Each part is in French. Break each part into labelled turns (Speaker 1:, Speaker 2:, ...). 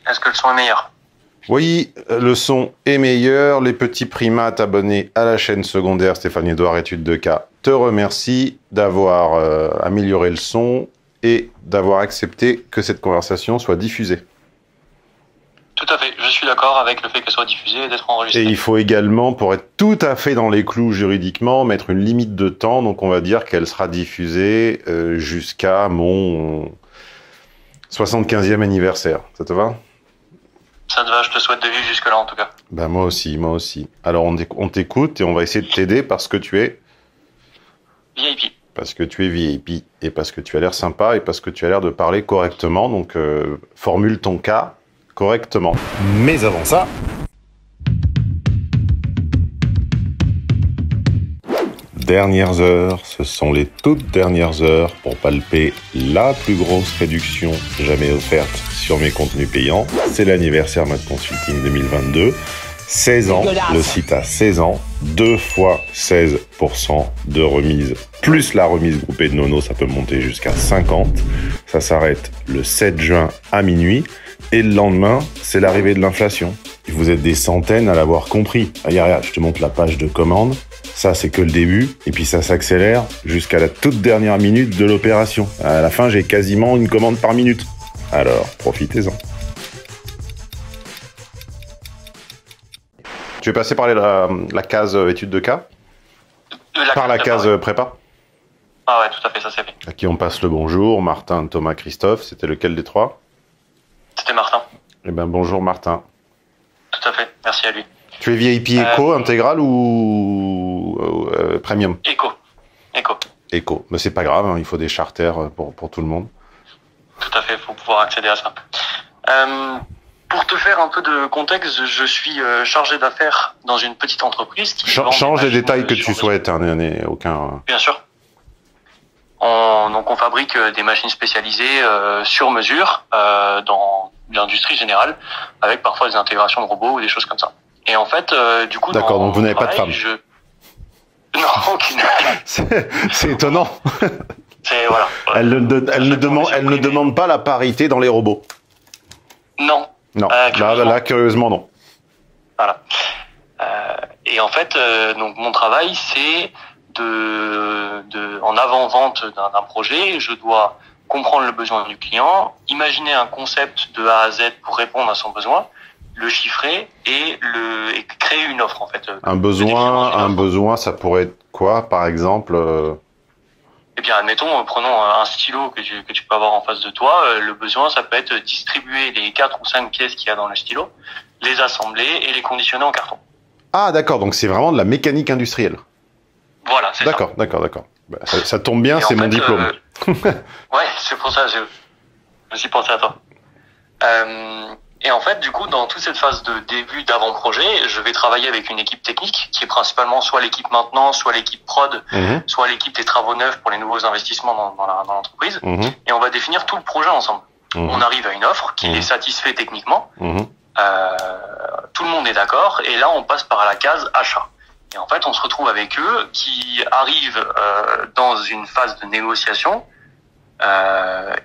Speaker 1: Est-ce que le son est meilleur?
Speaker 2: Oui, le son est meilleur. Les petits primates abonnés à la chaîne secondaire Stéphane Edouard Études de cas te remercie d'avoir amélioré le son et d'avoir accepté que cette conversation soit diffusée.
Speaker 1: Tout à fait, je suis d'accord avec le fait qu'elle soit diffusée et d'être enregistrée.
Speaker 2: Et il faut également, pour être tout à fait dans les clous juridiquement, mettre une limite de temps. Donc on va dire qu'elle sera diffusée jusqu'à mon 75e anniversaire. Ça te va?
Speaker 1: Ça te va, je te souhaite de vivre jusque-là en tout cas.
Speaker 2: Ben moi aussi, moi aussi. Alors on t'écoute et on va essayer de t'aider parce que tu es...
Speaker 1: VIP.
Speaker 2: Parce que tu es VIP et parce que tu as l'air sympa et parce que tu as l'air de parler correctement. Donc formule ton cas correctement. Mais avant ça... Dernières heures, ce sont les toutes dernières heures pour palper la plus grosse réduction jamais offerte sur mes contenus payants. C'est l'anniversaire Mad Consulting 2022. 16 ans, le site a 16 ans, 2 fois 16% de remise, plus la remise groupée de Nono, ça peut monter jusqu'à 50. Ça s'arrête le 7 juin à minuit. Et le lendemain, c'est l'arrivée de l'inflation. Vous êtes des centaines à l'avoir compris. Regarde, je te montre la page de commande. Ça, c'est que le début. Et puis ça s'accélère jusqu'à la toute dernière minute de l'opération. À la fin, j'ai quasiment une commande par minute. Alors, profitez-en. Tu es passé par la case études de cas? Par la case prépa?
Speaker 1: Ah ouais, tout à fait, ça c'est fait.
Speaker 2: À qui on passe le bonjour. Martin, Thomas, Christophe. C'était lequel des trois?
Speaker 1: C'était Martin.
Speaker 2: Eh ben bonjour Martin.
Speaker 1: Tout à fait, merci à lui.
Speaker 2: Tu es VIP Eco, intégral ou premium?
Speaker 1: Eco.
Speaker 2: Eco. Mais c'est pas grave, hein, il faut des charters pour tout le monde.
Speaker 1: Tout à fait, il faut pouvoir accéder à ça. Pour te faire un peu de contexte, je suis chargé d'affaires dans une petite entreprise qui
Speaker 2: change les détails que tu souhaites, hein, aucun...
Speaker 1: Bien sûr. Donc on fabrique des machines spécialisées sur mesure dans l'industrie générale, avec parfois des intégrations de robots ou des choses comme ça. Et en fait, du coup...
Speaker 2: D'accord, donc vous n'avez pas de femme.
Speaker 1: Non, aucune.
Speaker 2: C'est étonnant.
Speaker 1: Voilà.
Speaker 2: Elle ne demande pas la parité dans les robots.
Speaker 1: Non.
Speaker 2: Non, là, curieusement, non.
Speaker 1: Voilà. Et en fait, donc mon travail, c'est en avant-vente d'un projet, je dois comprendre le besoin du client, imaginer un concept de A à Z pour répondre à son besoin, le chiffrer et créer une offre en fait.
Speaker 2: Un besoin, ça pourrait être quoi, par exemple?
Speaker 1: Eh bien, admettons, prenons un stylo que tu peux avoir en face de toi. Le besoin, ça peut être distribuer les 4 ou 5 pièces qu'il y a dans le stylo, les assembler et les conditionner en carton. Ah,
Speaker 2: d'accord, donc c'est vraiment de la mécanique industrielle.
Speaker 1: Voilà, c'est ça.
Speaker 2: D'accord. Bah, ça tombe bien, c'est mon diplôme.
Speaker 1: Ouais, c'est pour ça, je me suis pensé à toi. Et en fait, du coup, dans toute cette phase de début d'avant-projet, je vais travailler avec une équipe technique qui est principalement soit l'équipe maintenance, soit l'équipe prod, soit l'équipe des travaux neufs pour les nouveaux investissements dans l'entreprise. Et on va définir tout le projet ensemble. On arrive à une offre qui est satisfaite techniquement. Tout le monde est d'accord. Et là, on passe par la case achat. Et en fait, on se retrouve avec eux qui arrivent dans une phase de négociation.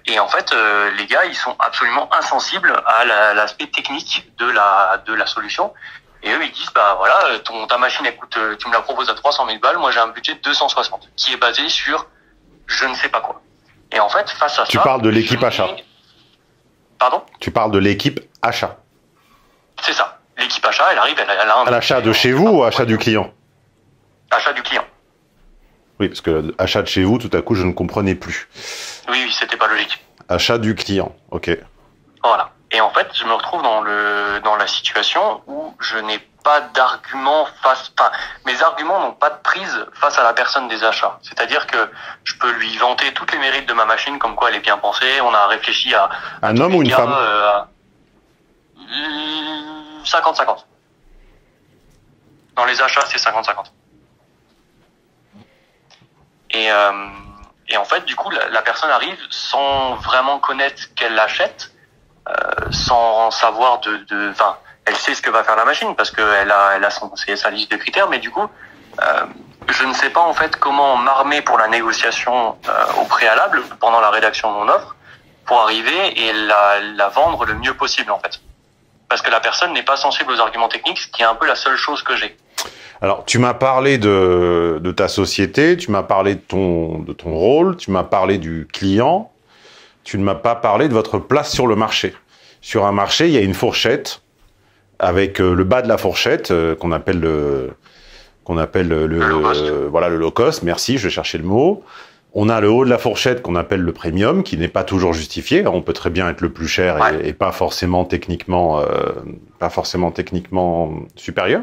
Speaker 1: Et en fait, les gars, ils sont absolument insensibles à l'aspect technique de la solution. Et eux, ils disent, bah voilà, ta machine, écoute, tu me la proposes à 300 000 balles, moi j'ai un budget de 260, qui est basé sur je ne sais pas quoi. Et en fait, face à ça...
Speaker 2: Tu parles de l'équipe achat.
Speaker 1: Pardon?
Speaker 2: Tu parles de l'équipe achat.
Speaker 1: C'est ça. L'équipe achat, elle arrive, elle a un...
Speaker 2: À l'achat de chez vous ou achat du client?
Speaker 1: Achat du client.
Speaker 2: Oui, parce que achat de chez vous, tout à coup, je ne comprenais plus.
Speaker 1: Oui, c'était pas logique.
Speaker 2: Achat du client, ok.
Speaker 1: Voilà. Et en fait, je me retrouve dans la situation où je n'ai pas d'argument mes arguments n'ont pas de prise face à la personne des achats. C'est-à-dire que je peux lui vanter toutes les mérites de ma machine, comme quoi elle est bien pensée, on a réfléchi à...
Speaker 2: Un homme ou une femme?
Speaker 1: 50-50. Dans les achats, c'est 50-50. Et en fait, du coup, la personne arrive sans vraiment connaître qu'elle l'achète, sans savoir elle sait ce que va faire la machine parce qu'elle a sa liste de critères, mais du coup, je ne sais pas en fait comment m'armer pour la négociation au préalable pendant la rédaction de mon offre pour arriver et la vendre le mieux possible en fait. parce que la personne n'est pas sensible aux arguments techniques, ce qui est un peu la seule chose que j'ai.
Speaker 2: Alors, tu m'as parlé de ta société, tu m'as parlé de ton rôle, tu m'as parlé du client, tu ne m'as pas parlé de votre place sur le marché. Sur un marché, il y a une fourchette avec le bas de la fourchette qu'on appelle le low cost. Merci, je vais chercher le mot. On a le haut de la fourchette qu'on appelle le premium, qui n'est pas toujours justifié. On peut très bien être le plus cher et pas forcément techniquement supérieur.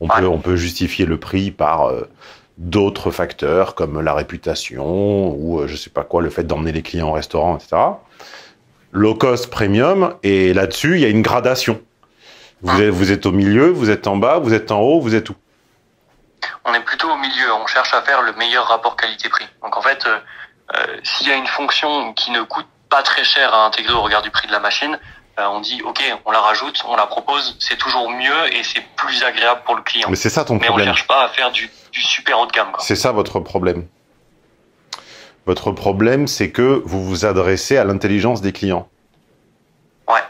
Speaker 2: On peut justifier le prix par d'autres facteurs comme la réputation ou je sais pas quoi, le fait d'emmener les clients au restaurant, etc. Low cost, premium, et là-dessus il y a une gradation. Vous êtes au milieu, vous êtes en bas, vous êtes en haut, vous êtes où?
Speaker 1: On est plutôt au milieu, on cherche à faire le meilleur rapport qualité-prix. Donc en fait, s'il y a une fonction qui ne coûte pas très cher à intégrer au regard du prix de la machine, on dit ok, on la rajoute, on la propose, c'est toujours mieux et c'est plus agréable pour le client.
Speaker 2: Mais c'est ça ton problème.
Speaker 1: Mais on cherche pas à faire du super haut de gamme, quoi.
Speaker 2: C'est ça votre problème. Votre problème, c'est que vous vous adressez à l'intelligence des clients.
Speaker 1: Ouais.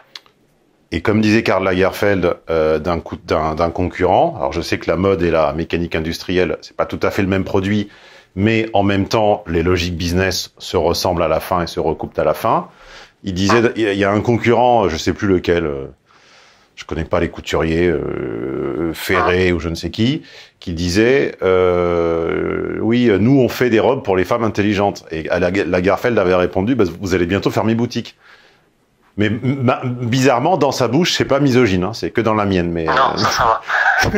Speaker 2: Et comme disait Karl Lagerfeld d'un concurrent, alors je sais que la mode et la mécanique industrielle, c'est pas tout à fait le même produit, mais en même temps, les logiques business se ressemblent à la fin et se recoupent à la fin. Il disait, il y a un concurrent, je sais plus lequel, je connais pas les couturiers, Ferré ou je ne sais qui disait, oui, nous on fait des robes pour les femmes intelligentes. Et Lagerfeld avait répondu, bah, vous allez bientôt fermer boutique. Mais bizarrement, dans sa bouche, c'est pas misogyne, hein, c'est que dans la mienne. Mais
Speaker 1: non, ça va.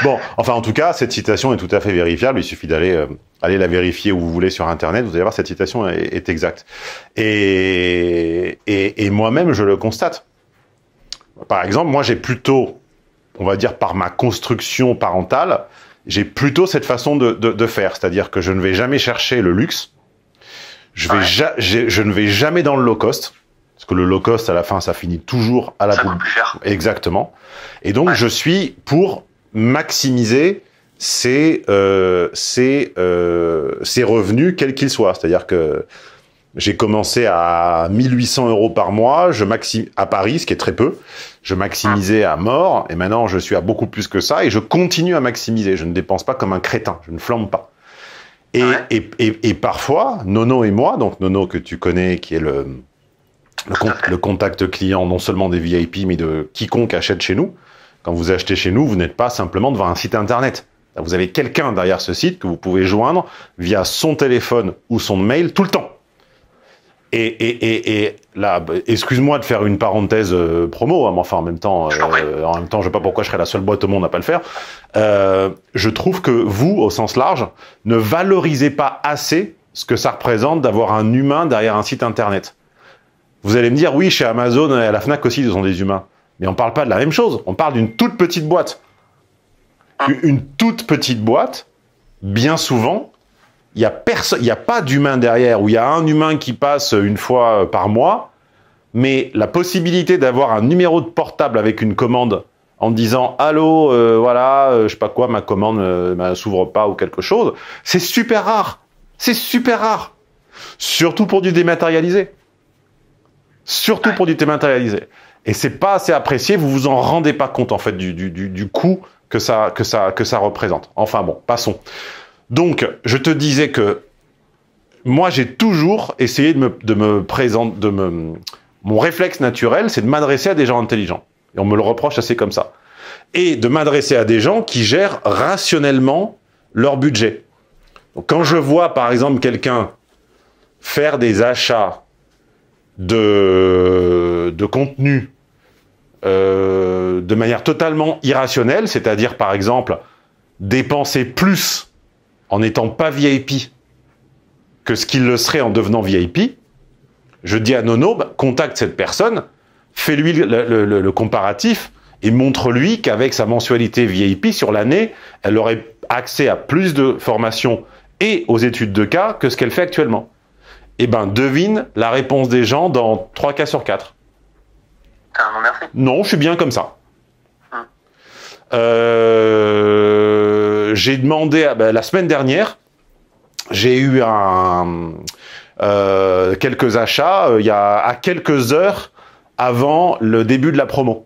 Speaker 2: Bon, enfin, en tout cas, cette citation est tout à fait vérifiable. Il suffit d'aller aller la vérifier où vous voulez sur Internet. Vous allez voir, cette citation est exacte. Et moi-même, je le constate. Par exemple, moi, j'ai plutôt, on va dire, par ma construction parentale, j'ai plutôt cette façon de faire. C'est-à-dire que je ne vais jamais chercher le luxe. Je ne vais jamais dans le low cost. Parce que le low cost, à la fin, ça finit toujours à la poubelle.
Speaker 1: Plus cher.
Speaker 2: Exactement. Et donc, je suis pour maximiser ses revenus, quels qu'ils soient. C'est-à-dire que j'ai commencé à 1800 € par mois, à Paris, ce qui est très peu. Je maximisais à mort, et maintenant, je suis à beaucoup plus que ça, et je continue à maximiser. Je ne dépense pas comme un crétin, je ne flambe pas. Et parfois, Nono et moi, donc Nono que tu connais, qui est le contact client non seulement des VIP, mais de quiconque achète chez nous. Quand vous achetez chez nous, vous n'êtes pas simplement devant un site internet. Vous avez quelqu'un derrière ce site que vous pouvez joindre via son téléphone ou son mail tout le temps. Et là, excuse-moi de faire une parenthèse promo, hein, mais enfin en même temps, je sais pas pourquoi je serais la seule boîte au monde à pas le faire. Je trouve que vous, au sens large, ne valorisez pas assez ce que ça représente d'avoir un humain derrière un site internet. Vous allez me dire, oui, chez Amazon et à la Fnac aussi, ils sont des humains. Mais on parle pas de la même chose. On parle d'une toute petite boîte. Une toute petite boîte, bien souvent, il y a pas d'humain derrière, où il y a un humain qui passe une fois par mois, mais la possibilité d'avoir un numéro de portable avec une commande en disant « Allô, voilà, je sais pas quoi, ma commande ne s'ouvre pas » ou quelque chose, c'est super rare. C'est super rare. Surtout pour du dématérialisé. Surtout pour du dématérialisé. Et c'est pas assez apprécié, vous vous en rendez pas compte, en fait, du coût que ça représente. Enfin bon, passons. Donc, je te disais que moi, j'ai toujours essayé de me présenter, mon réflexe naturel, c'est de m'adresser à des gens intelligents. Et on me le reproche assez comme ça. Et de m'adresser à des gens qui gèrent rationnellement leur budget. Donc, quand je vois, par exemple, quelqu'un faire des achats de contenu de manière totalement irrationnelle, c'est-à-dire, par exemple, dépenser plus en n'étant pas VIP que ce qu'il le serait en devenant VIP, je dis à Nono, bah, contacte cette personne, fais-lui le comparatif et montre-lui qu'avec sa mensualité VIP sur l'année, elle aurait accès à plus de formations et aux études de cas que ce qu'elle fait actuellement. Eh ben, devine la réponse des gens dans 3 cas sur 4.
Speaker 1: Non, merci.
Speaker 2: Non, je suis bien comme ça. J'ai demandé, la semaine dernière, j'ai eu quelques achats, il y a à quelques heures avant le début de la promo.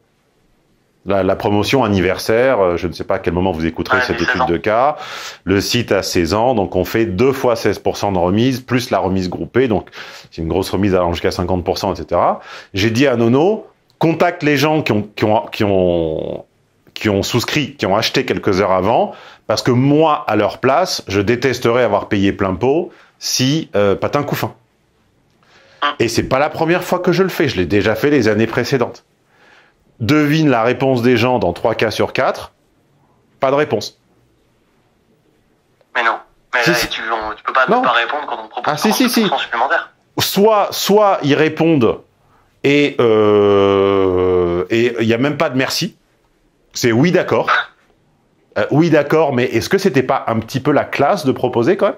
Speaker 2: La promotion anniversaire, je ne sais pas à quel moment vous écouterez cette étude de cas. Le site a 16 ans, donc on fait 2 fois 16% de remise, plus la remise groupée, donc c'est une grosse remise allant jusqu'à 50%, etc. J'ai dit à Nono, contacte les gens qui ont souscrit, qui ont acheté quelques heures avant, parce que moi, à leur place, je détesterais avoir payé plein pot si patin coup fin. Et c'est pas la première fois que je le fais, je l'ai déjà fait les années précédentes. Devine la réponse des gens dans 3 cas sur 4, pas de réponse.
Speaker 1: Mais non, mais
Speaker 2: si,
Speaker 1: là,
Speaker 2: si.
Speaker 1: tu peux pas ne pas répondre quand on te propose 30% supplémentaire.
Speaker 2: Soit ils répondent et il y a même pas de merci. C'est oui d'accord. Oui d'accord, mais est-ce que c'était pas un petit peu la classe de proposer quand même?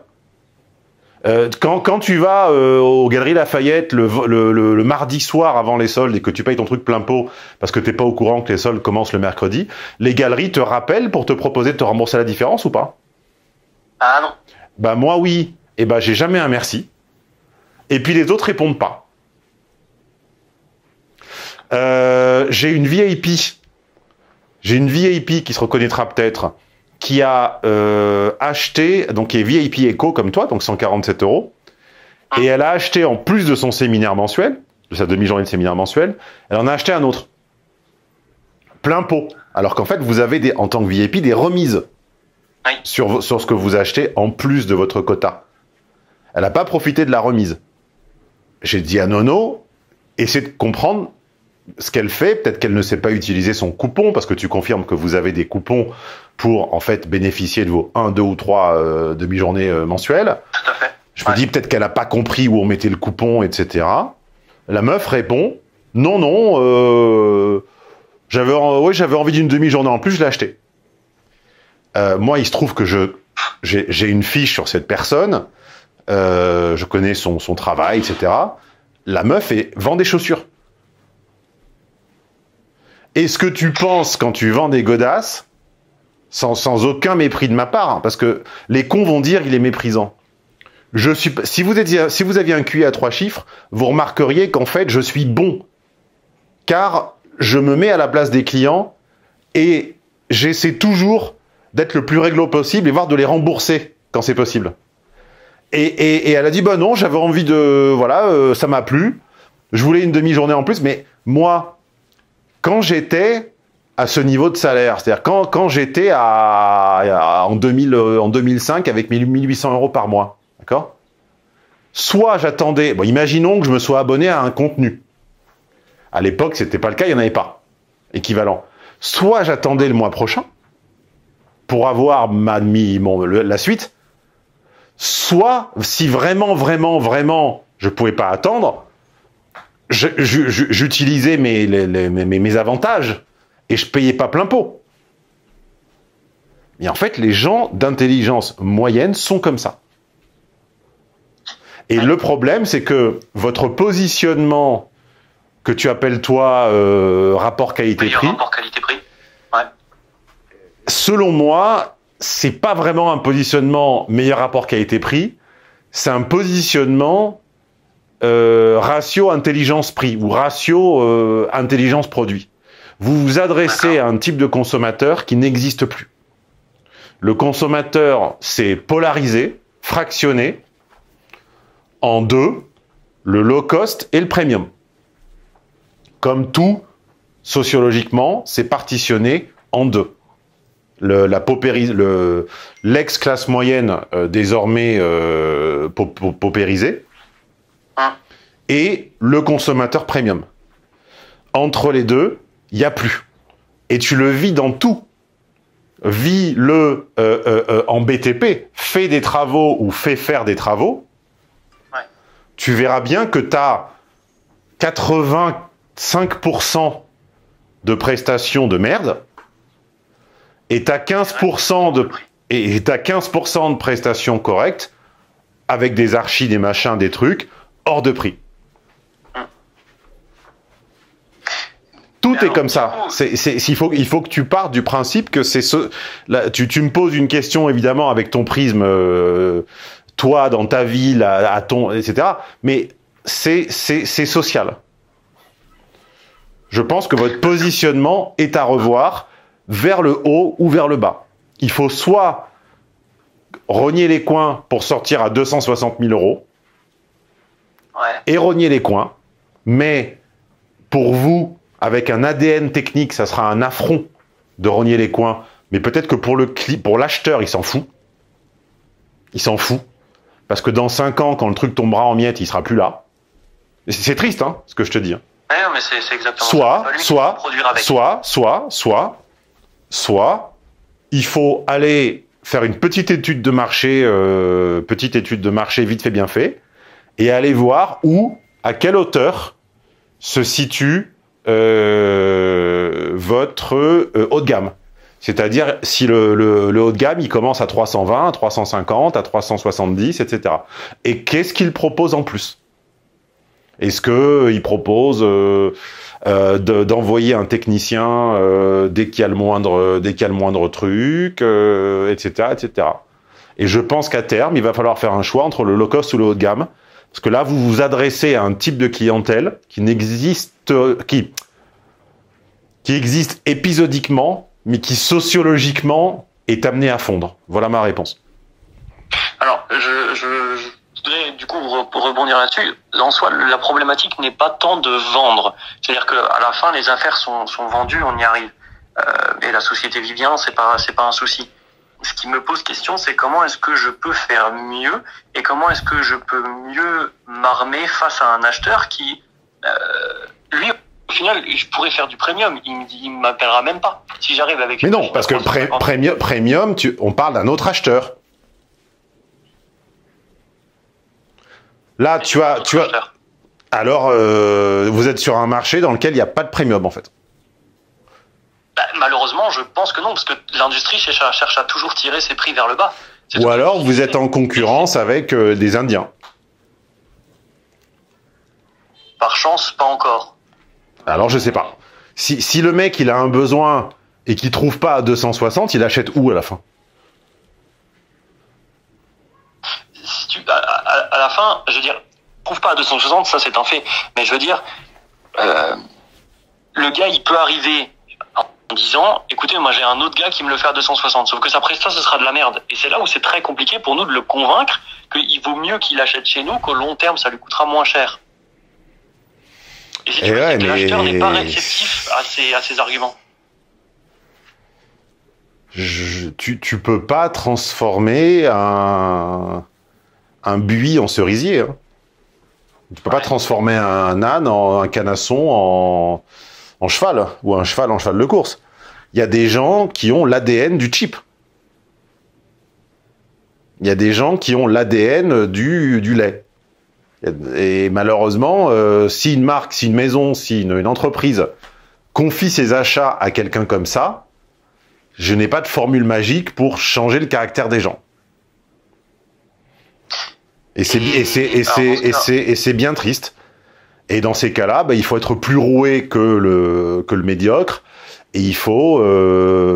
Speaker 2: Quand tu vas aux Galeries Lafayette le mardi soir avant les soldes et que tu payes ton truc plein pot parce que t'es pas au courant que les soldes commencent le mercredi, les galeries te rappellent pour te proposer de te rembourser la différence ou pas?
Speaker 1: Ah non.
Speaker 2: Bah moi oui. Et bah j'ai jamais un merci. Et puis les autres répondent pas. J'ai une VIP. J'ai une VIP qui se reconnaîtra peut-être, qui a acheté, donc qui est VIP Eco comme toi, donc 147 €, et elle a acheté en plus de son séminaire mensuel, de sa demi-journée de séminaire mensuel, elle en a acheté un autre. Plein pot. Alors qu'en fait, vous avez en tant que VIP des remises sur ce que vous achetez en plus de votre quota. Elle n'a pas profité de la remise. J'ai dit à Nono, essaie de comprendre ce qu'elle fait, peut-être qu'elle ne sait pas utiliser son coupon, parce que tu confirmes que vous avez des coupons pour, en fait, bénéficier de vos 1, 2 ou 3 demi-journées mensuelles.
Speaker 1: Tout à fait.
Speaker 2: Je me dis peut-être qu'elle n'a pas compris où on mettait le coupon, etc. La meuf répond, non, j'avais envie d'une demi-journée en plus, je l'ai acheté. Moi, il se trouve que j'ai une fiche sur cette personne, je connais son travail, etc. La meuf vend des chaussures. Est-ce que tu penses, quand tu vends des godasses, sans aucun mépris de ma part, hein, parce que les cons vont dire il est méprisant. Si vous aviez un QI à 3 chiffres, vous remarqueriez qu'en fait, je suis bon. Car je me mets à la place des clients et j'essaie toujours d'être le plus réglo possible et voire de les rembourser quand c'est possible. Et elle a dit, bah non, j'avais envie de... Voilà, ça m'a plu. Je voulais une demi-journée en plus, mais moi... Quand j'étais à ce niveau de salaire, c'est-à-dire quand j'étais en 2005 avec 1800 € par mois, d'accord? Soit j'attendais, bon, imaginons que je me sois abonné à un contenu. À l'époque, c'était pas le cas, il n'y en avait pas équivalent. Soit j'attendais le mois prochain pour avoir la suite, soit si vraiment je pouvais pas attendre, j'utilisais mes avantages et je payais pas plein pot. Mais en fait, les gens d'intelligence moyenne sont comme ça. Et le problème, c'est que votre positionnement que tu appelles toi rapport qualité-prix,
Speaker 1: ouais.
Speaker 2: Selon moi, c'est pas vraiment un positionnement meilleur rapport qualité-prix, c'est un positionnement ratio intelligence-prix ou ratio intelligence-produit. Vous vous adressez à un type de consommateur qui n'existe plus. Le consommateur s'est polarisé, fractionné en deux, le low cost et le premium. Comme tout, sociologiquement, c'est partitionné en deux. L'ex-classe moyenne désormais paupérisée, et le consommateur premium. Entre les deux, il n'y a plus. Et tu le vis dans tout. Vis-le en BTP, fais des travaux ou fais faire des travaux. Ouais. Tu verras bien que tu as 85% de prestations de merde et tu as 15% de prestations correctes avec des archis, des machins, des trucs hors de prix. Tout est comme ça. Il faut que tu partes du principe que c'est tu me poses une question évidemment avec ton prisme, toi dans ta ville, etc. Mais c'est social. Je pense que votre positionnement est à revoir vers le haut ou vers le bas. Il faut soit rogner les coins pour sortir à 260 000 euros, et rogner les coins, mais pour vous, avec un ADN technique, ça sera un affront de rogner les coins, mais peut-être que pour l'acheteur, il s'en fout. Il s'en fout. Parce que dans 5 ans, quand le truc tombera en miettes, il sera plus là. C'est triste, hein, ce que je te dis. Hein.
Speaker 1: Ouais, mais c'est exactement
Speaker 2: Soit, il faut aller faire une petite étude de marché, vite fait, bien fait, et aller voir à quelle hauteur se situe votre haut de gamme. C'est-à-dire si le haut de gamme, il commence à 320, à 350, à 370, etc. Et qu'est-ce qu'il propose en plus? Est-ce qu'il propose d'envoyer un technicien dès qu'il y a le moindre truc, etc., etc. Et je pense qu'à terme, il va falloir faire un choix entre le low cost ou le haut de gamme. Parce que là, vous vous adressez à un type de clientèle qui existe épisodiquement, mais qui sociologiquement est amené à fondre. Voilà ma réponse.
Speaker 1: Alors, je voudrais du coup rebondir là-dessus. En soi, la problématique n'est pas tant de vendre. C'est-à-dire que à la fin, les affaires sont vendues, on y arrive. Et la société vit bien, c'est pas un souci. Ce qui me pose question, c'est comment est-ce que je peux faire mieux et comment est-ce que je peux mieux m'armer face à un acheteur qui, lui, au final, je pourrais faire du premium. Il m'appellera même pas si j'arrive avec.
Speaker 2: Mais non, parce que premium, on parle d'un autre acheteur. Là, tu as. Alors, vous êtes sur un marché dans lequel il n'y a pas de premium en fait.
Speaker 1: Malheureusement, je pense que non, parce que l'industrie cherche à toujours tirer ses prix vers le bas.
Speaker 2: Ou alors vous êtes en concurrence avec des Indiens.
Speaker 1: Par chance, pas encore.
Speaker 2: Alors je sais pas. Si le mec il a un besoin et qu'il trouve pas à 260, il achète où à la fin?
Speaker 1: À la fin, je veux dire, trouve pas à 260, ça c'est un fait. Mais je veux dire, le gars il peut arriver en disant, écoutez, moi j'ai un autre gars qui me le fait à 260, sauf que sa presta ce sera de la merde. Et c'est là où c'est très compliqué pour nous de le convaincre qu'il vaut mieux qu'il achète chez nous, qu'au long terme ça lui coûtera moins cher. Et si tu veux, c'est que l'acheteur n'est pas réceptif à ces arguments.
Speaker 2: Tu peux pas transformer un buis en cerisier. Hein. Tu peux pas transformer un âne en un canasson en cheval, ou un cheval en cheval de course. Il y a des gens qui ont l'ADN du cheap. Il y a des gens qui ont l'ADN du lait. Et malheureusement, si une marque, si une maison, si une entreprise confie ses achats à quelqu'un comme ça, je n'ai pas de formule magique pour changer le caractère des gens. Et c'est bien triste. Et dans ces cas-là, il faut être plus roué que le médiocre. Et il faut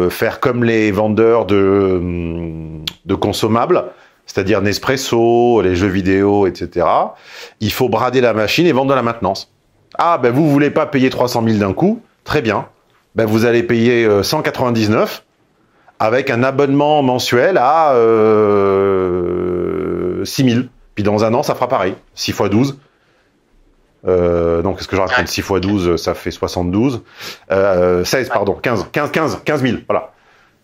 Speaker 2: faire comme les vendeurs de consommables, c'est-à-dire Nespresso, les jeux vidéo, etc. Il faut brader la machine et vendre de la maintenance. Ah, vous voulez pas payer 300 000 d'un coup? Très bien. Vous allez payer 199 avec un abonnement mensuel à 6 000. Puis dans un an, ça fera pareil. 6 x 12. Donc, qu'est-ce que je raconte? 6 x 12, ça fait 72. 16, pardon, 15 000, voilà.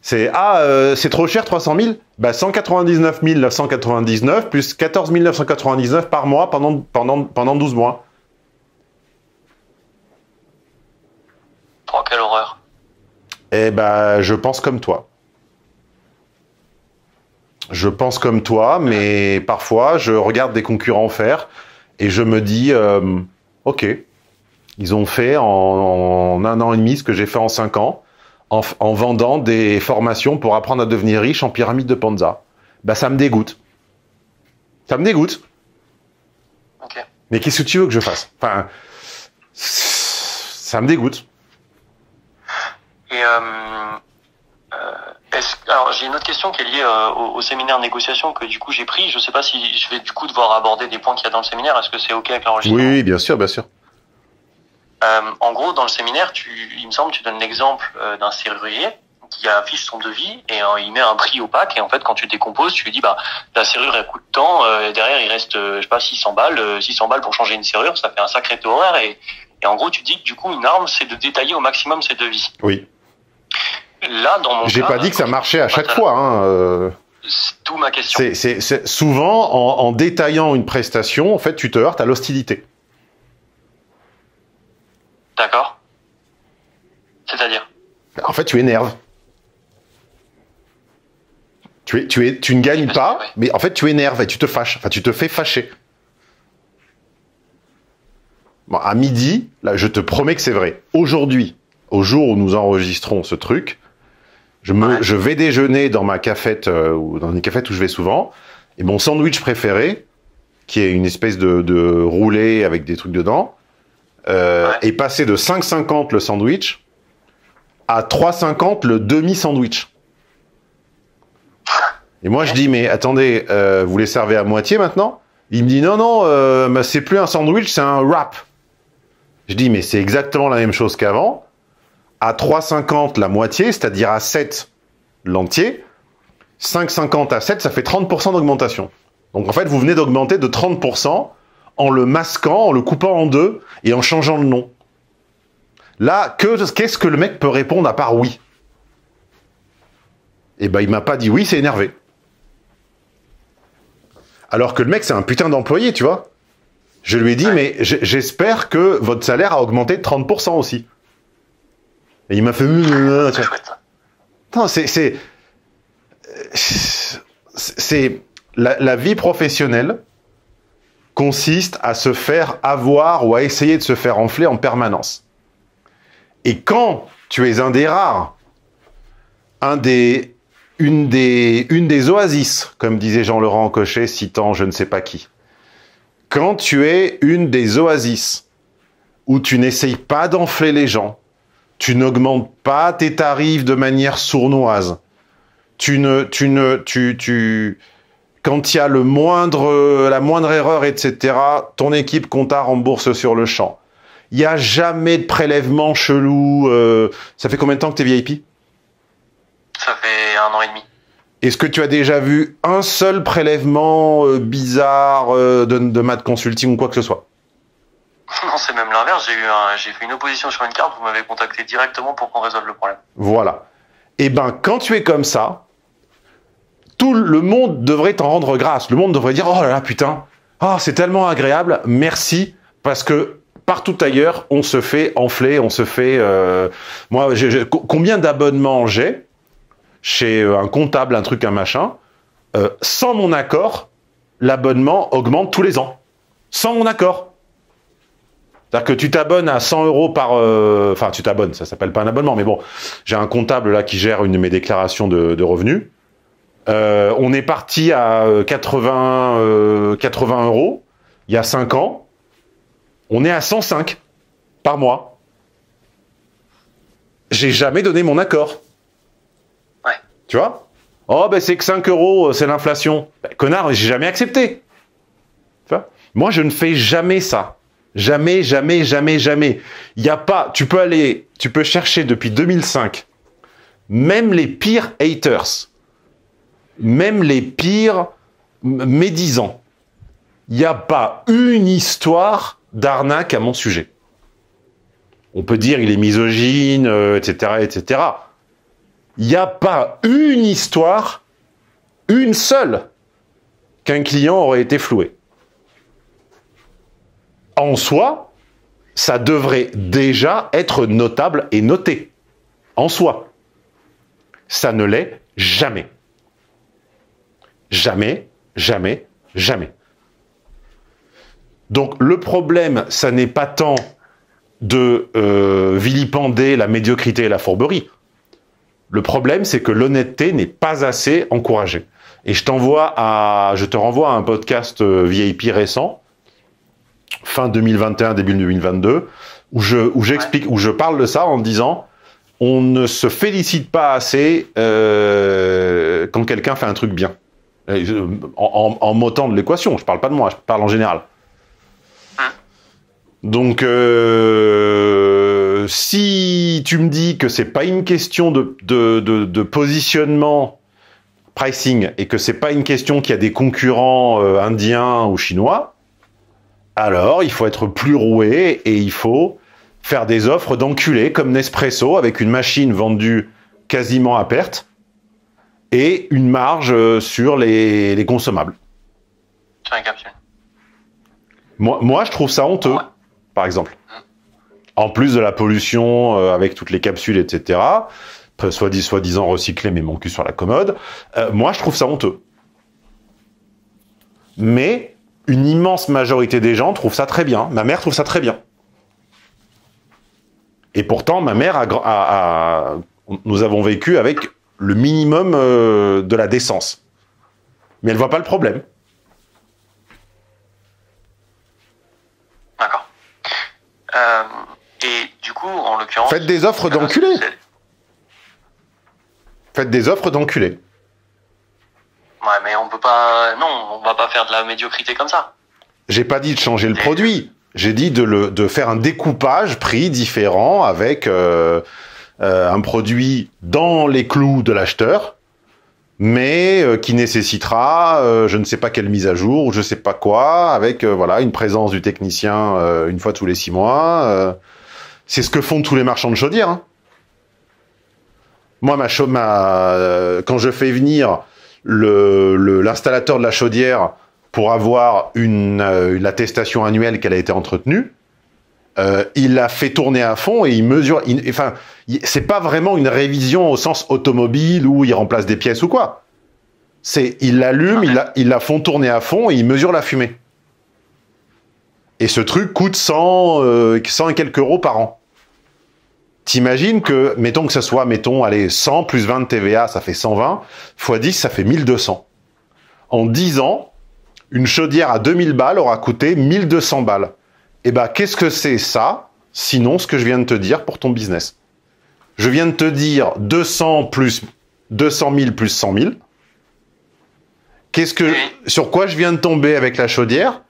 Speaker 2: C'est trop cher, 300 000? 199 999 plus 14 999 par mois pendant 12 mois.
Speaker 1: Oh, quelle horreur.
Speaker 2: Eh je pense comme toi. Je pense comme toi, mais parfois, je regarde des concurrents faire et je me dis, ok, ils ont fait en 1 an et demi ce que j'ai fait en 5 ans, en vendant des formations pour apprendre à devenir riche en pyramide de Ponzi. Ça me dégoûte. Ça me dégoûte.
Speaker 1: Okay.
Speaker 2: Mais qu'est-ce que tu veux que je fasse? Enfin, ça me dégoûte.
Speaker 1: Et alors j'ai une autre question qui est liée au séminaire négociation que du coup j'ai pris. Je sais pas si je vais du coup devoir aborder des points qu'il y a dans le séminaire. Est-ce que c'est ok avec l'enregistrement?
Speaker 2: Oui, bien sûr, bien sûr.
Speaker 1: En gros, dans le séminaire, il me semble, tu donnes l'exemple d'un serrurier qui affiche son devis et il met un prix au pack. Et en fait, quand tu décomposes, tu lui dis, la serrure, elle coûte tant. Et derrière, il reste, 600 balles. 600 balles pour changer une serrure, ça fait un sacré taux horaire. Et en gros, tu dis que du coup, une arme, c'est de détailler au maximum ses devis.
Speaker 2: Oui.
Speaker 1: Là, dans mon cas...
Speaker 2: J'ai pas dit que ça marchait à chaque fois.
Speaker 1: C'est tout ma question.
Speaker 2: C'est souvent, en détaillant une prestation, en fait, tu te heurtes à l'hostilité.
Speaker 1: D'accord. C'est-à-dire ?
Speaker 2: En fait, tu énerves. Tu ne gagnes pas, mais en fait, tu énerves et tu te fâches. Enfin, tu te fais fâcher. Bon, à midi, là, je te promets que c'est vrai. Aujourd'hui, au jour où nous enregistrons ce truc, je vais déjeuner dans ma cafette, ou dans une cafette où je vais souvent, et mon sandwich préféré, qui est une espèce de roulé avec des trucs dedans, est passé de 5,50 le sandwich à 3,50 le demi-sandwich. Et moi, je dis, mais attendez, vous les servez à moitié maintenant ? Il me dit, non, c'est plus un sandwich, c'est un wrap. Je dis, mais c'est exactement la même chose qu'avant. À 3,50 la moitié, c'est-à-dire à 7 l'entier, 5,50 à 7, ça fait 30% d'augmentation. Donc en fait, vous venez d'augmenter de 30% en le masquant, en le coupant en deux et en changeant le nom. Là, qu'est-ce que le mec peut répondre à part oui ? Eh ben, il m'a pas dit oui, c'est énervé. Alors que le mec, c'est un putain d'employé, tu vois. Je lui ai dit, mais j'espère que votre salaire a augmenté de 30% aussi. Et il m'a fait... Non, c'est la vie professionnelle consiste à se faire avoir ou à essayer de se faire enfler en permanence. Et quand tu es un des rares, une des oasis, comme disait Jean-Laurent Cochet, citant je ne sais pas qui, quand tu es une des oasis où tu n'essayes pas d'enfler les gens, tu n'augmentes pas tes tarifs de manière sournoise, quand il y a la moindre erreur, etc., ton équipe compta rembourse sur le champ. Il n'y a jamais de prélèvement chelou. Ça fait combien de temps que tu es VIP ?
Speaker 1: Ça fait 1 an et demi.
Speaker 2: Est-ce que tu as déjà vu un seul prélèvement bizarre de Mad Consulting ou quoi que ce soit ?
Speaker 1: Non, c'est même l'inverse. J'ai fait une opposition sur une carte, vous m'avez contacté directement pour qu'on résolve le problème.
Speaker 2: Voilà. Eh ben, quand tu es comme ça, tout le monde devrait t'en rendre grâce. Le monde devrait dire, oh là là, putain, c'est tellement agréable, merci, parce que partout ailleurs, on se fait enfler, on se fait... Moi, combien d'abonnements j'ai chez un comptable, un truc, un machin, sans mon accord, l'abonnement augmente tous les ans. Sans mon accord. C'est-à-dire que tu t'abonnes à 100 € par... Enfin, tu t'abonnes, ça s'appelle pas un abonnement, mais bon, j'ai un comptable là qui gère une de mes déclarations de revenus. On est parti à 80 € il y a 5 ans. On est à 105 par mois. J'ai jamais donné mon accord.
Speaker 1: Ouais.
Speaker 2: Tu vois ? Oh, ben c'est que 5 €, c'est l'inflation. Ben, connard, j'ai jamais accepté. Tu vois ? Moi, je ne fais jamais ça. Jamais, jamais, jamais, jamais. Il y a pas... Tu peux chercher depuis 2005, même les pires haters, même les pires médisants, il n'y a pas une histoire d'arnaque à mon sujet. On peut dire il est misogyne, etc., etc. Il n'y a pas une histoire, une seule, qu'un client aurait été floué. En soi, ça devrait déjà être notable et noté. En soi. Ça ne l'est jamais. Jamais, jamais, jamais. Donc le problème, ça n'est pas tant de vilipender la médiocrité et la fourberie. Le problème, c'est que l'honnêteté n'est pas assez encouragée. Et je te renvoie à un podcast VIP récent, fin 2021, début 2022, où j'explique, où je parle de ça en disant, on ne se félicite pas assez quand quelqu'un fait un truc bien. En m'ôtant de l'équation, je parle pas de moi, je parle en général. Donc si tu me dis que c'est pas une question de positionnement pricing et que c'est pas une question qu'il y a des concurrents indiens ou chinois, alors il faut être plus roué et il faut faire des offres d'enculés comme Nespresso avec une machine vendue quasiment à perte et une marge sur les consommables.
Speaker 1: Sur les capsules.
Speaker 2: Moi, je trouve ça honteux, par exemple. En plus de la pollution avec toutes les capsules, etc., soi-disant recyclées, mais mon cul sur la commode, moi, je trouve ça honteux. Mais une immense majorité des gens trouvent ça très bien. Ma mère trouve ça très bien. Et pourtant, ma mère nous avons vécu avec le minimum de la décence. Mais elle voit pas le problème.
Speaker 1: D'accord. Et du coup, en l'occurrence...
Speaker 2: Faites des offres d'enculés. Faites des offres d'enculés.
Speaker 1: Ouais, mais on peut pas... Non, on va pas faire de la médiocrité comme ça.
Speaker 2: J'ai pas dit de changer le produit. J'ai dit de faire un découpage prix différent avec un produit dans les clous de l'acheteur, mais qui nécessitera je ne sais pas quelle mise à jour ou je sais pas quoi, avec voilà une présence du technicien une fois tous les 6 mois. C'est ce que font tous les marchands de chaudières. Hein. Moi, quand je fais venir l'installateur de la chaudière pour avoir l'attestation annuelle qu'elle a été entretenue, il la fait tourner à fond et il mesure. C'est pas vraiment une révision au sens automobile où il remplace des pièces ou quoi. Il l'allume, il la font tourner à fond et il mesure la fumée. Et ce truc coûte 100 et quelques euros par an. T'imagines que, mettons que ça soit, allez, 100 plus 20 de TVA, ça fait 120, fois 10, ça fait 1200. En 10 ans, une chaudière à 2000 balles aura coûté 1200 balles. Eh ben, qu'est-ce que c'est ça, sinon ce que je viens de te dire pour ton business? Je viens de te dire 200 000 plus 100 000. Sur quoi je viens de tomber avec la chaudière?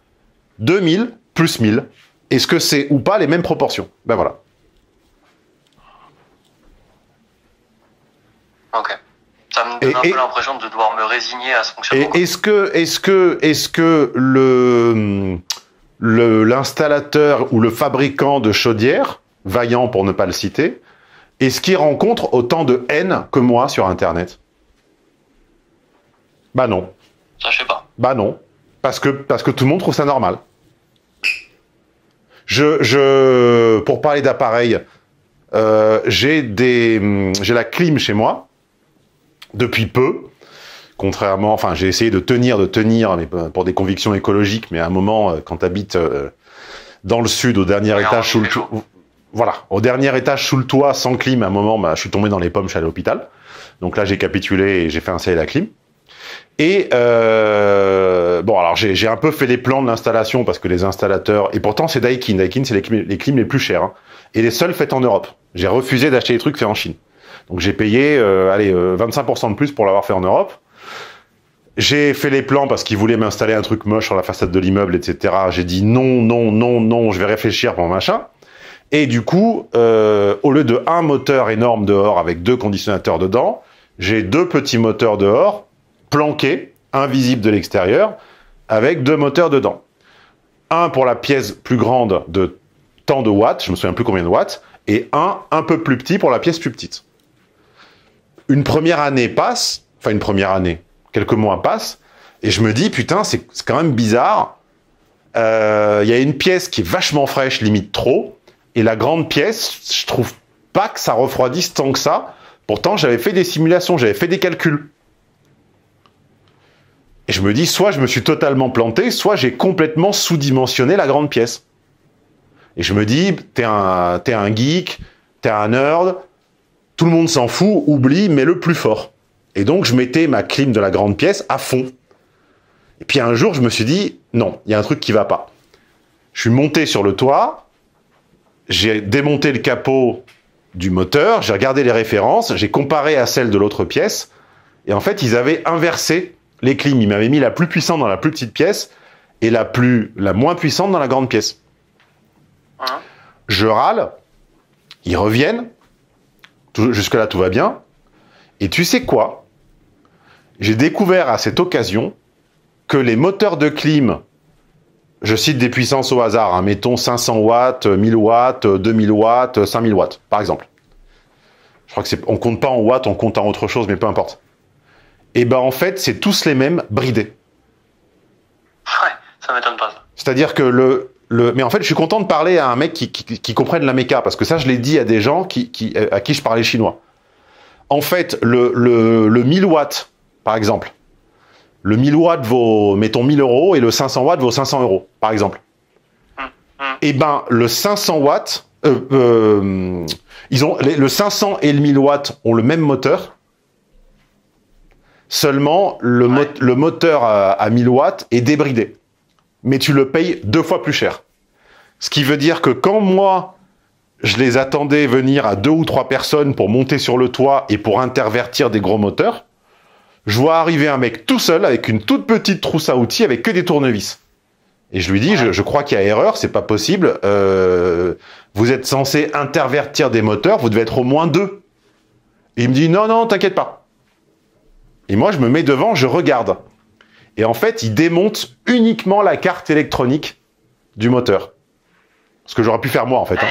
Speaker 2: 2000 plus 1000. Est-ce que c'est ou pas les mêmes proportions? Ben voilà.
Speaker 1: Ok. Ça me donne un peu l'impression de devoir me résigner à ce fonctionnement.
Speaker 2: Et est-ce que l'installateur ou le fabricant de chaudières, Vaillant pour ne pas le citer, est-ce qu'il rencontre autant de haine que moi sur Internet? Bah non.
Speaker 1: Ça, je sais pas.
Speaker 2: Bah non. Parce que tout le monde trouve ça normal. Pour parler d'appareils, j'ai la clim chez moi, depuis peu. Contrairement, enfin, j'ai essayé de tenir, mais pour des convictions écologiques, mais à un moment, quand tu habites dans le sud, au dernier étage, au dernier étage sous le toit, sans clim, à un moment, je suis tombé dans les pommes, je suis allé à l'hôpital. Donc là, j'ai capitulé et j'ai fait installer la clim. Et alors j'ai un peu fait les plans de l'installation parce que les installateurs, et pourtant c'est Daikin. Daikin, c'est les clims les plus chers, hein, et les seuls faits en Europe. J'ai refusé d'acheter les trucs faits en Chine. Donc j'ai payé 25% de plus pour l'avoir fait en Europe. J'ai fait les plans parce qu'ils voulaient m'installer un truc moche sur la façade de l'immeuble, etc. J'ai dit non, je vais réfléchir pour machin. Et du coup, au lieu de un moteur énorme dehors avec 2 conditionnateurs dedans, j'ai 2 petits moteurs dehors, planqués, invisibles de l'extérieur, avec 2 moteurs dedans. Un pour la pièce plus grande de tant de watts, je me souviens plus combien de watts, et un peu plus petit pour la pièce plus petite. Une première année passe, quelques mois passent, et je me dis, putain, c'est quand même bizarre. Y a une pièce qui est vachement fraîche, limite trop, et la grande pièce, je trouve pas que ça refroidisse tant que ça. Pourtant, j'avais fait des simulations, j'avais fait des calculs. Et je me dis, soit je me suis totalement planté, soit j'ai complètement sous-dimensionné la grande pièce. Et je me dis, t'es un geek, t'es un nerd, tout le monde s'en fout, oublie, mais le plus fort. Et donc, je mettais ma clim de la grande pièce à fond. Et puis un jour, je me suis dit, non, il y a un truc qui va pas. Je suis monté sur le toit, j'ai démonté le capot du moteur, j'ai regardé les références, j'ai comparé à celle de l'autre pièce, et en fait, ils avaient inversé les clims. Ils m'avaient mis la plus puissante dans la plus petite pièce, et la moins puissante dans la grande pièce. Je râle, Ils reviennent. Jusque-là, tout va bien. Et tu sais quoi? J'ai découvert à cette occasion que les moteurs de clim, je cite des puissances au hasard, hein, mettons 500 watts, 1000 watts, 2000 watts, 5000 watts, par exemple. Je crois que on compte pas en watts, on compte en autre chose, mais peu importe. Et ben en fait, c'est tous les mêmes bridés.
Speaker 1: Ouais, ça m'étonne pas. Ça.
Speaker 2: C'est-à-dire que mais en fait, je suis content de parler à un mec qui comprenne la méca, parce que ça, je l'ai dit à des gens à qui je parlais chinois. En fait, le 1000 watts, par exemple, le 1000 watts vaut, mettons, 1000 euros, et le 500 watts vaut 500 euros, par exemple. Et ben, le 500 watts, le 500 et le 1000 watts ont le même moteur, seulement le moteur à 1000 watts est débridé. Mais tu le payes 2 fois plus cher. Ce qui veut dire que quand moi, je les attendais venir à 2 ou 3 personnes pour monter sur le toit et pour intervertir des gros moteurs, je vois arriver un mec tout seul avec une toute petite trousse à outils avec que des tournevis. Et je lui dis, je crois qu'il y a erreur, c'est pas possible. Vous êtes censé intervertir des moteurs, vous devez être au moins 2. Et il me dit, non, t'inquiète pas. Et moi, je me mets devant, je regarde. Et en fait, il démonte uniquement la carte électronique du moteur. Ce que j'aurais pu faire moi, en fait. Hein.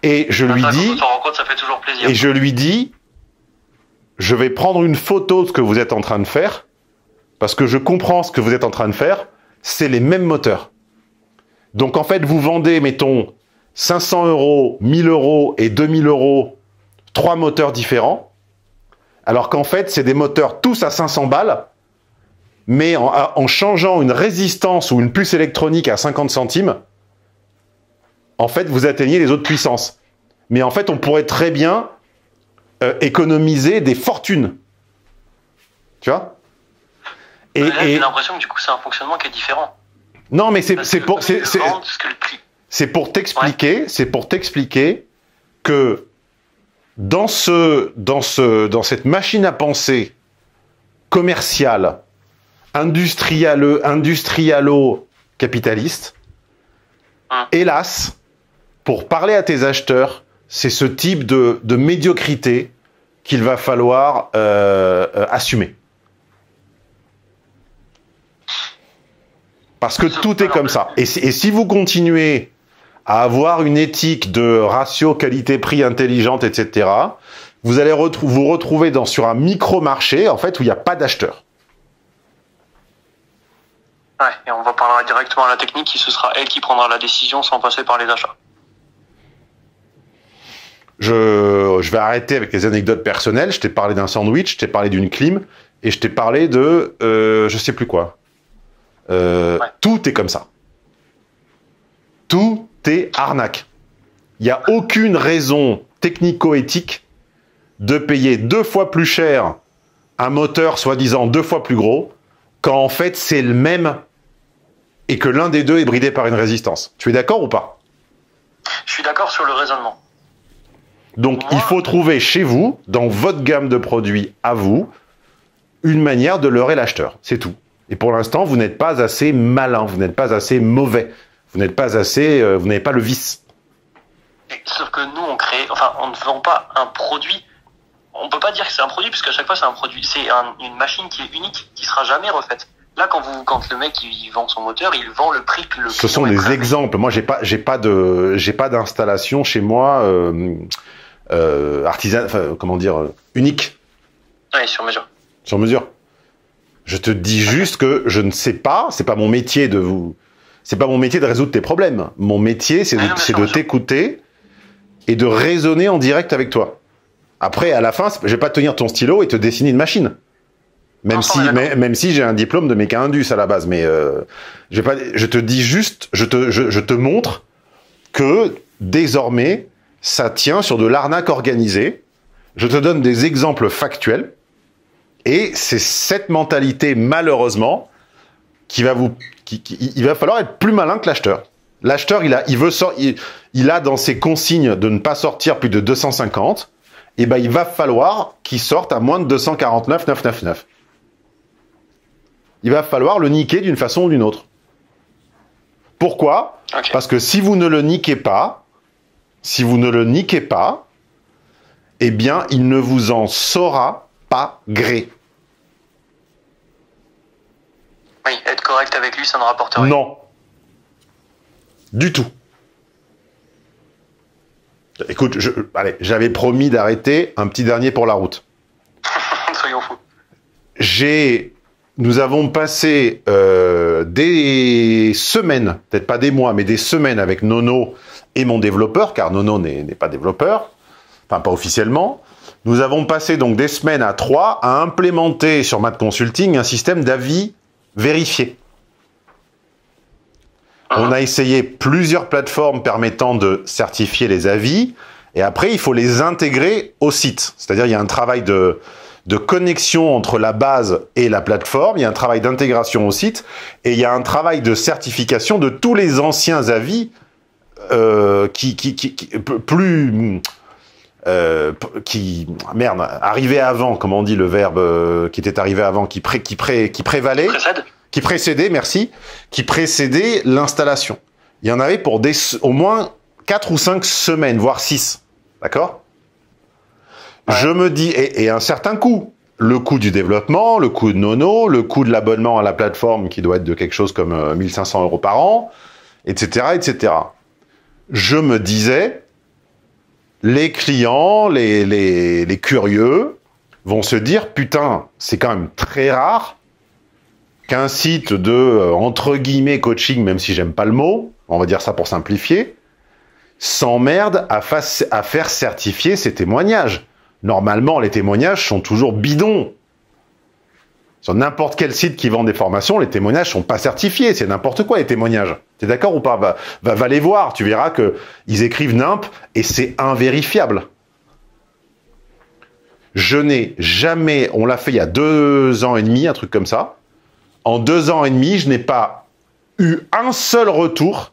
Speaker 2: Et je lui dis...
Speaker 1: Ça fait toujours plaisir.
Speaker 2: Et je lui dis, je vais prendre une photo de ce que vous êtes en train de faire, parce que je comprends ce que vous êtes en train de faire, c'est les mêmes moteurs. Donc en fait, vous vendez, mettons, 500 euros, 1000 euros et 2000 euros, 3 moteurs différents, alors qu'en fait, c'est des moteurs tous à 500 balles, mais en changeant une résistance ou une puce électronique à 50 centimes, en fait, vous atteignez les autres puissances. Mais en fait, on pourrait très bien économiser des fortunes. Tu vois?
Speaker 1: Et j'ai l'impression que du coup, c'est un fonctionnement qui est différent.
Speaker 2: Non, mais c'est pour t'expliquer,
Speaker 1: ouais.
Speaker 2: C'est pour t'expliquer que dans cette machine à penser commerciale, industrialo-capitaliste, hélas, pour parler à tes acheteurs, c'est ce type de médiocrité qu'il va falloir assumer. Parce que tout est comme ça. Et si vous continuez à avoir une éthique de ratio qualité-prix intelligente, etc., vous allez vous retrouver sur un micro-marché, en fait, où il n'y a pas d'acheteurs.
Speaker 1: Ouais, et on va parler directement à la technique, et ce sera elle qui prendra la décision sans passer par les achats.
Speaker 2: Je vais arrêter avec les anecdotes personnelles. Je t'ai parlé d'un sandwich, je t'ai parlé d'une clim, et je t'ai parlé de... je sais plus quoi. Ouais. Tout est comme ça. Tout est arnaque. Il n'y a aucune raison technico-éthique de payer 2 fois plus cher un moteur soi-disant 2 fois plus gros, quand en fait c'est le même et que l'un des deux est bridé par une résistance. Tu es d'accord ou pas?
Speaker 1: Je suis d'accord sur le raisonnement.
Speaker 2: Donc il faut trouver chez vous, dans votre gamme de produits à vous, une manière de leurrer l'acheteur. C'est tout. Et pour l'instant, vous n'êtes pas assez malin, vous n'êtes pas assez mauvais, vous n'êtes pas assez, vous n'avez pas le vice.
Speaker 1: Sauf que nous, on ne vend pas un produit. On peut pas dire que c'est un produit, puisqu'à chaque fois c'est un produit. C'est une machine qui est unique, qui sera jamais refaite. Là, quand le mec il vend son moteur, il vend le prix que le.
Speaker 2: Ce sont des exemples. Moi, j'ai pas d'installation chez moi artisan, enfin, comment dire, unique.
Speaker 1: Oui, sur mesure.
Speaker 2: Sur mesure. Je te dis juste que je ne sais pas, c'est pas mon métier de résoudre tes problèmes. Mon métier, c'est de t'écouter et de raisonner en direct avec toi. Après, à la fin, je vais pas tenir ton stylo et te dessiner une machine. Même si j'ai un diplôme de méca indus à la base, mais je te dis juste, je te montre que désormais, ça tient sur de l'arnaque organisée. Je te donne des exemples factuels. Et c'est cette mentalité, malheureusement, il va falloir être plus malin que l'acheteur. L'acheteur, il a dans ses consignes de ne pas sortir plus de 250, et ben il va falloir qu'il sorte à moins de 249,999. Il va falloir le niquer d'une façon ou d'une autre. Pourquoi? Parce que si vous ne le niquez pas, si vous ne le niquez pas, eh bien, il ne vous en saura pas gré.
Speaker 1: Oui, être correct avec lui, ça ne rapporte rien.
Speaker 2: Non. Du tout. Écoute, allez, j'avais promis d'arrêter, un petit dernier pour la route.
Speaker 1: Soyons fous.
Speaker 2: Nous avons passé des semaines, peut-être pas des mois, mais des semaines avec Nono et mon développeur, car Nono n'est pas développeur, enfin pas officiellement. Nous avons passé donc des semaines à 3 à implémenter sur Math Consulting un système d'avis vérifié. On a essayé plusieurs plateformes permettant de certifier les avis, et après il faut les intégrer au site. C'est-à-dire il y a un travail de connexion entre la base et la plateforme, il y a un travail d'intégration au site, et il y a un travail de certification de tous les anciens avis arrivé avant, comment on dit le verbe qui était arrivé avant, qui prévalait, qui précédait, merci, qui précédait l'installation. Il y en avait pour au moins 4 ou 5 semaines, voire 6, d'accord ? Ouais. Je me dis, et un certain coût, le coût du développement, le coût de Nono, le coût de l'abonnement à la plateforme qui doit être de quelque chose comme 1 500 € par an, etc., etc. Je me disais, les clients, les curieux vont se dire, putain, c'est quand même très rare qu'un site de, entre guillemets, coaching, même si j'aime pas le mot, on va dire ça pour simplifier, s'emmerde à faire certifier ses témoignages. Normalement, les témoignages sont toujours bidons. Sur n'importe quel site qui vend des formations, les témoignages sont pas certifiés. C'est n'importe quoi, les témoignages. T'es d'accord ou pas ? Va les voir. Tu verras qu'ils écrivent nimp et c'est invérifiable. Je n'ai jamais... On l'a fait il y a 2 ans et demi, un truc comme ça. En 2 ans et demi, je n'ai pas eu un seul retour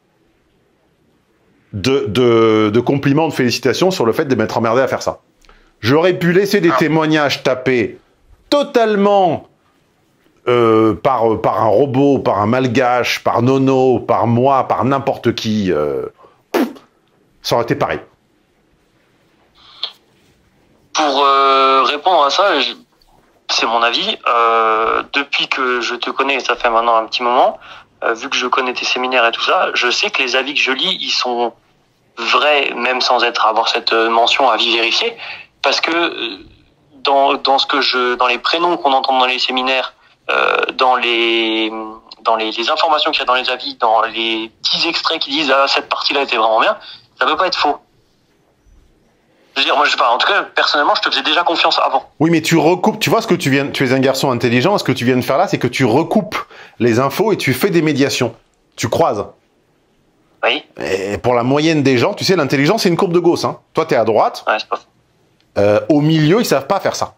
Speaker 2: de compliments, de félicitations sur le fait de m'être emmerdé à faire ça. J'aurais pu laisser des témoignages tapés totalement par un robot, par un malgache, par Nono, par moi, par n'importe qui. Ça aurait été pareil.
Speaker 1: Pour répondre à ça, c'est mon avis. Depuis que je te connais, ça fait maintenant un petit moment, vu que je connais tes séminaires et tout ça, je sais que les avis que je lis, ils sont vrais, même sans avoir cette mention avis vérifié. Parce que dans les prénoms qu'on entend dans les séminaires, dans les informations qu'il y a dans les avis, dans les petits extraits qui disent cette partie-là était vraiment bien, ça peut pas être faux. Je veux dire, moi je sais pas. En tout cas, personnellement, je te faisais déjà confiance avant.
Speaker 2: Oui, mais tu recoupes. Tu vois ce que tu es un garçon intelligent. Ce que tu viens de faire là, c'est que tu recoupes les infos et tu fais des médiations. Tu croises.
Speaker 1: Oui.
Speaker 2: Et pour la moyenne des gens, tu sais, l'intelligence c'est une courbe de Gauss. Hein. Toi, t'es à droite.
Speaker 1: Ouais, c'est pas faux.
Speaker 2: Au milieu, ils savent pas faire ça.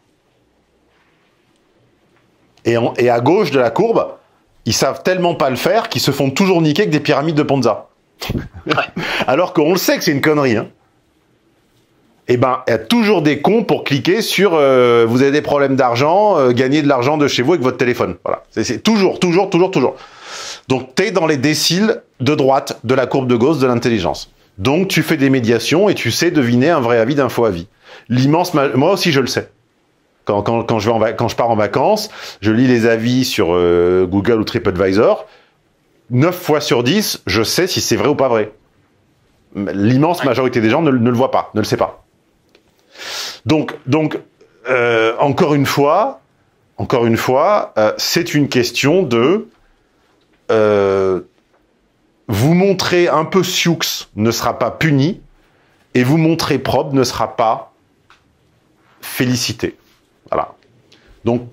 Speaker 2: Et à gauche de la courbe, ils savent tellement pas le faire qu'ils se font toujours niquer avec des pyramides de Ponza. Ouais. Alors qu'on le sait que c'est une connerie. Hein. Eh ben, il y a toujours des cons pour cliquer sur vous avez des problèmes d'argent, gagner de l'argent de chez vous avec votre téléphone. Voilà. C'est toujours. Donc, tu es dans les déciles de droite de la courbe de Gauss de l'intelligence. Donc, tu fais des médiations et tu sais deviner un vrai avis d'un faux avis. Moi aussi, je le sais. Quand je pars en vacances, je lis les avis sur Google ou TripAdvisor. 9 fois sur 10, je sais si c'est vrai ou pas vrai. L'immense majorité des gens ne le voient pas, ne le sait pas. Donc, encore une fois, c'est une question de vous montrer un peu sioux ne sera pas puni et vous montrer propre ne sera pas félicité. Voilà. Donc,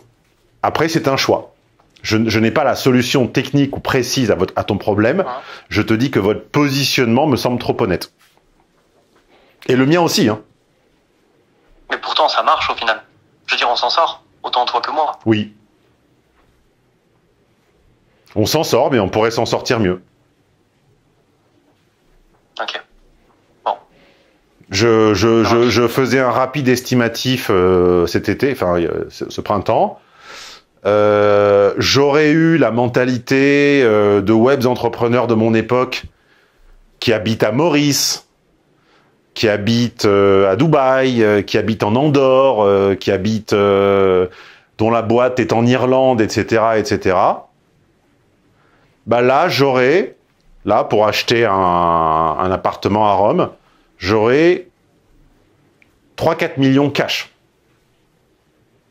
Speaker 2: après, c'est un choix. Je n'ai pas la solution technique ou précise à ton problème. Je te dis que votre positionnement me semble trop honnête. Et le mien aussi, hein.
Speaker 1: Mais pourtant, ça marche au final. Je veux dire, on s'en sort. Autant toi que moi.
Speaker 2: Oui. On s'en sort, mais on pourrait s'en sortir mieux.
Speaker 1: Ok. Bon.
Speaker 2: Je faisais un rapide estimatif cet été, enfin ce printemps. J'aurais eu la mentalité de web entrepreneurs de mon époque qui habitent à Maurice, qui habitent à Dubaï, qui habitent en Andorre, qui habitent dont la boîte est en Irlande, etc., etc. Bah là, pour acheter un appartement à Rome, j'aurais 3-4 millions cash.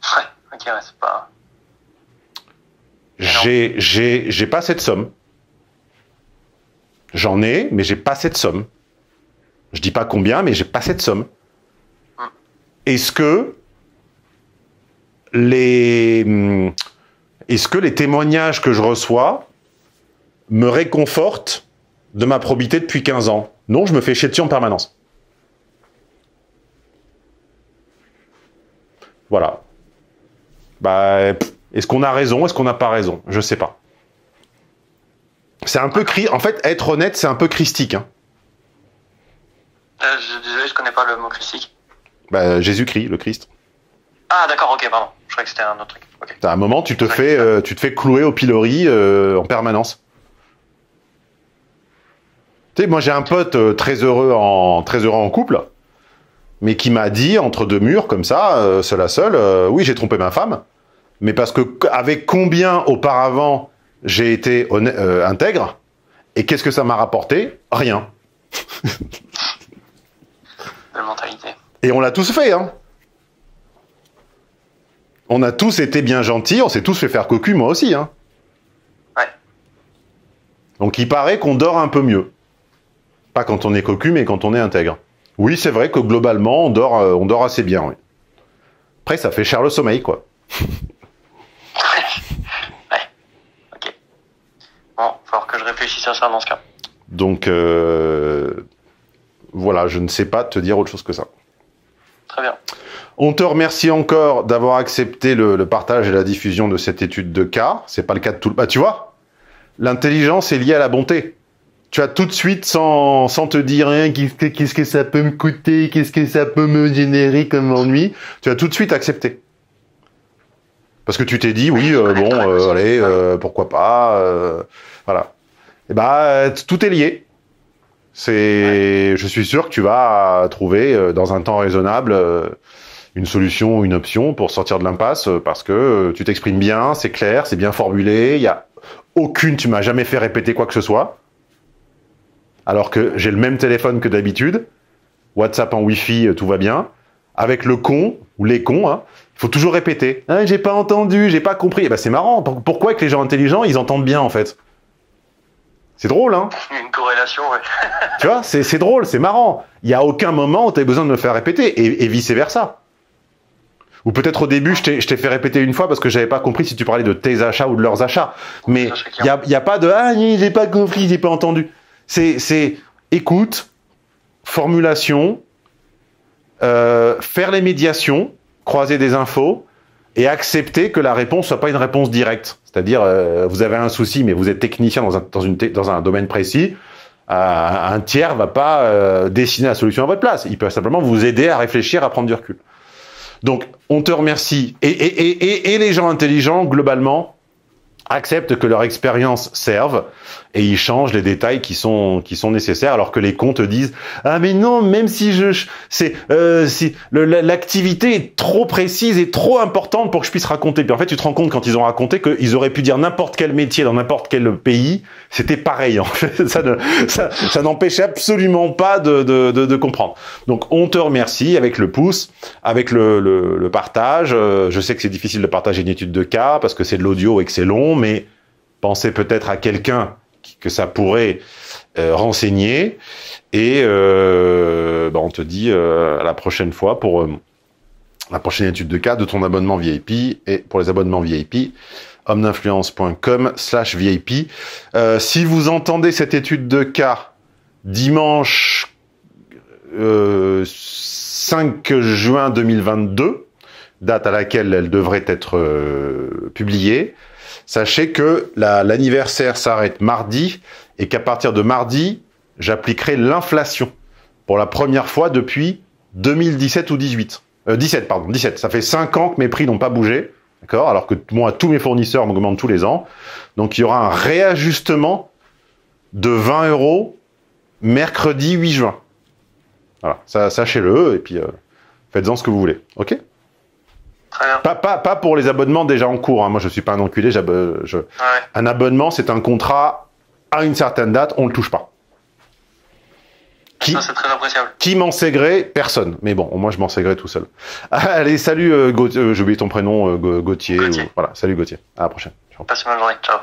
Speaker 1: Ouais, ok, ouais, c'est pas...
Speaker 2: J'ai pas cette somme. J'en ai, mais j'ai pas cette somme. Je dis pas combien, mais j'ai pas cette somme. Est-ce que les témoignages que je reçois me réconfortent de ma probité depuis 15 ans? Non, je me fais chier dessus en permanence. Voilà. Bah, est-ce qu'on a raison? Est-ce qu'on n'a pas raison? Je sais pas. C'est un peu... En fait, être honnête, c'est un peu christique. Hein.
Speaker 1: Désolé, je connais pas le mot christique.
Speaker 2: Bah, Jésus-Christ, le Christ.
Speaker 1: Ah, d'accord, ok, pardon. Je croyais que c'était un autre truc. Okay.
Speaker 2: À un moment, tu te fais clouer au pilori en permanence. Tu sais, moi, j'ai un pote très heureux en couple, mais qui m'a dit, entre deux murs, comme ça, seul à seul, oui, j'ai trompé ma femme, mais parce que avec combien auparavant j'ai été intègre, et qu'est-ce que ça m'a rapporté? Rien.
Speaker 1: De mentalité.
Speaker 2: Et on l'a tous fait, hein. On a tous été bien gentils, on s'est tous fait faire cocu, moi aussi, hein.
Speaker 1: Ouais.
Speaker 2: Donc il paraît qu'on dort un peu mieux. Pas quand on est cocu, mais quand on est intègre. Oui, c'est vrai que globalement, on dort assez bien, oui. Après, ça fait cher le sommeil, quoi.
Speaker 1: Ouais. Ok. Bon, il va falloir que je réfléchisse à ça dans ce cas.
Speaker 2: Donc, voilà, je ne sais pas te dire autre chose que ça.
Speaker 1: Très bien.
Speaker 2: On te remercie encore d'avoir accepté le partage et la diffusion de cette étude de cas. C'est pas le cas de tout le... Bah, tu vois, l'intelligence est liée à la bonté. Tu as tout de suite, sans te dire hein, qu'est-ce que ça peut me coûter, qu'est-ce que ça peut me générer comme ennui, tu as tout de suite accepté. Parce que tu t'es dit, oui, allez, pourquoi pas, voilà. Et bah, tout est lié. Je suis sûr que tu vas trouver, dans un temps raisonnable, une solution ou une option pour sortir de l'impasse, parce que tu t'exprimes bien, c'est clair, c'est bien formulé, il y a tu m'as jamais fait répéter quoi que ce soit. Alors que j'ai le même téléphone que d'habitude, WhatsApp en Wi-Fi, tout va bien. Avec le con, ou les cons, hein, il faut toujours répéter. Ah, j'ai pas entendu, j'ai pas compris. Eh ben, c'est marrant. Pourquoi que les gens intelligents, ils entendent bien, en fait? C'est drôle, hein?
Speaker 1: Une corrélation, ouais.
Speaker 2: Tu vois, c'est drôle, c'est marrant. Il n'y a aucun moment où tu as besoin de me faire répéter, et vice-versa. Ou peut-être au début, je t'ai fait répéter une fois parce que j'avais pas compris si tu parlais de tes achats ou de leurs achats. Mais il y a pas de « Ah, j'ai pas compris, j'ai pas entendu ». C'est écoute, formulation, faire les médiations, croiser des infos et accepter que la réponse soit pas une réponse directe. C'est-à-dire, vous avez un souci, mais vous êtes technicien dans un domaine précis, un tiers va pas dessiner la solution à votre place. Il peut simplement vous aider à réfléchir, à prendre du recul. Donc, on te remercie. Et les gens intelligents, globalement, acceptent que leur expérience serve et ils changent les détails qui sont nécessaires, alors que les cons te disent « Ah mais non, même si l'activité est trop précise et trop importante pour que je puisse raconter. » Puis en fait, tu te rends compte quand ils ont raconté qu'ils auraient pu dire n'importe quel métier dans n'importe quel pays, c'était pareil. En fait, ça n'empêchait absolument pas de comprendre. Donc, on te remercie avec le pouce, avec le partage. Je sais que c'est difficile de partager une étude de cas parce que c'est de l'audio et que c'est long, mais pensez peut-être à quelqu'un que ça pourrait renseigner. Et on te dit à la prochaine fois pour la prochaine étude de cas de ton abonnement VIP. Et pour les abonnements VIP, homme-d'influence.com/VIP. Si vous entendez cette étude de cas dimanche 5 juin 2022, date à laquelle elle devrait être publiée, sachez que l'anniversaire s'arrête mardi et qu'à partir de mardi, j'appliquerai l'inflation pour la première fois depuis 2017 ou 17. Ça fait 5 ans que mes prix n'ont pas bougé, d'accord? Alors que moi, tous mes fournisseurs m'augmentent tous les ans. Donc, il y aura un réajustement de 20 € mercredi 8 juin. Voilà, ça, sachez-le, et puis faites-en ce que vous voulez, ok?
Speaker 1: Très bien.
Speaker 2: Pas pour les abonnements déjà en cours, hein. Moi je suis pas un enculé,
Speaker 1: Ouais.
Speaker 2: un abonnement c'est un contrat à une certaine date, on le touche pas.
Speaker 1: Ça c'est très appréciable.
Speaker 2: Qui m'en sait gré? Personne. Mais bon, moi je m'en sais gré tout seul. Allez, salut Gauthier, j'ai oublié ton prénom, Gauthier.
Speaker 1: Gauthier.
Speaker 2: Voilà, salut Gauthier. À la prochaine. Ciao.
Speaker 1: Passe une bonne journée. Ciao.